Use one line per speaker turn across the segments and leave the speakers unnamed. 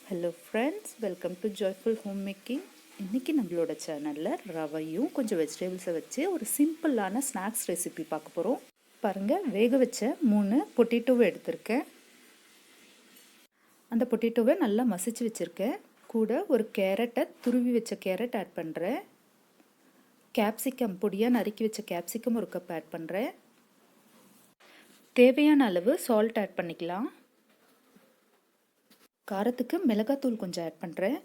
Hello friends, welcome to joyful home making. இன்றைக்கி நம்மளோட சேனலில் ரவையும் கொஞ்சம் வெஜிடபிள்ஸை வச்சு ஒரு சிம்பிளான ஸ்நாக்ஸ் ரெசிபி பார்க்க போகிறோம். பாருங்கள், வேக வச்ச 3 பொட்டேட்டோவை எடுத்திருக்கேன். அந்த பொட்டேட்டோவை நல்லா மசிச்சு வச்சுருக்கேன். கூட ஒரு கேரட்டை துருவி வச்ச கேரட் ஆட் பண்ணுறேன். கேப்சிகம் பொடியாக நறுக்கி வச்ச கேப்சிகம் ஒரு கப் ஆட் பண்ணுறேன். தேவையான அளவு சால்ட் ஆட் பண்ணிக்கலாம். காரத்துக்கு மிளகாத்தூள் கொஞ்சம் ஆட் பண்ணுறேன்.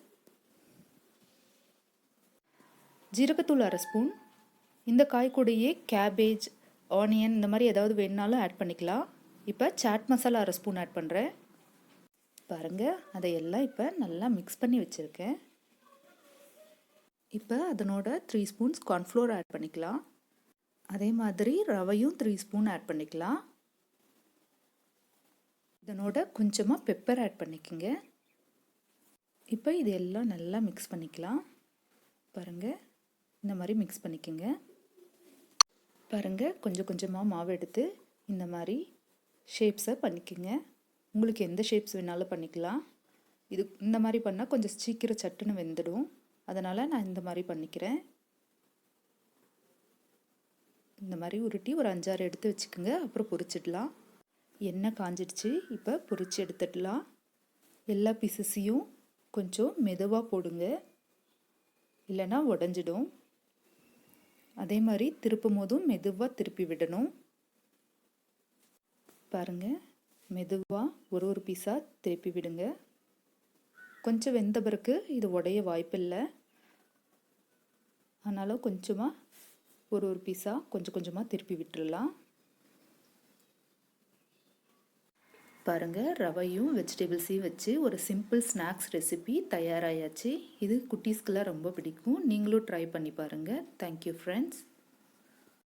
ஜீரகத்தூள் 1/2 ஸ்பூன். இந்த காய் கூடயே கேபேஜ், ஆனியன் இந்த மாதிரி ஏதாவது வேணுனாலும் ஆட் பண்ணிக்கலாம். இப்போ சாட் மசாலா 1/2 ஸ்பூன் ஆட் பண்ணுறேன். பாருங்கள், அதையெல்லாம் இப்போ நல்லா மிக்ஸ் பண்ணி வச்சுருக்கேன். இப்போ அதனோட 3 ஸ்பூன்ஸ் கார்ன்ஃப்ளோர் ஆட் பண்ணிக்கலாம். அதே மாதிரி ரவையும் 3 ஸ்பூன் ஆட் பண்ணிக்கலாம். இதனோட கொஞ்சமாக பெப்பர் ஆட் பண்ணிக்கோங்க. இப்போ இது எல்லாம் நல்லா மிக்ஸ் பண்ணிக்கலாம். பாருங்கள், இந்த மாதிரி மிக்ஸ் பண்ணிக்கோங்க. பாருங்கள், கொஞ்சம் கொஞ்சமாக மாவு எடுத்து இந்த மாதிரி ஷேப்ஸை பண்ணிக்கோங்க. உங்களுக்கு எந்த ஷேப்ஸ் வேணாலும் பண்ணிக்கலாம். இது இந்த மாதிரி பண்ணால் கொஞ்சம் சீக்கிரம் சட்டுன்னு வெந்துடும். அதனால் நான் இந்த மாதிரி பண்ணிக்கிறேன். இந்த மாதிரி உருட்டி ஒரு 5-6 எடுத்து வச்சுக்கோங்க. அப்புறம் பொரிச்சிடலாம். எண்ணெய் காஞ்சிடுச்சு. இப்போ பொரிச்சு எடுத்துடலாம். எல்லா பீசஸையும் கொஞ்சம் மெதுவாக போடுங்க, இல்லைன்னா உடஞ்சிடும். அதே மாதிரி திருப்பும் போதும் மெதுவாக திருப்பி விடணும். பாருங்கள், மெதுவாக ஒரு பீஸாக திருப்பி விடுங்க. கொஞ்சம் வெந்த பிறகு இது உடைய வாய்ப்பில்லை. ஆனாலும் கொஞ்சமாக ஒரு பீஸாக கொஞ்சம் கொஞ்சமாக திருப்பி விட்டுடலாம். பாருங்கள், ரவையும் வெஜிடபிள்ஸையும் வச்சு ஒரு சிம்பிள் ஸ்நாக்ஸ் ரெசிபி தயாராகியாச்சு. இது குட்டீஸ்க்கெல்லாம் ரொம்ப பிடிக்கும். நீங்களும் ட்ரை பண்ணி பாருங்கள். Thank you friends.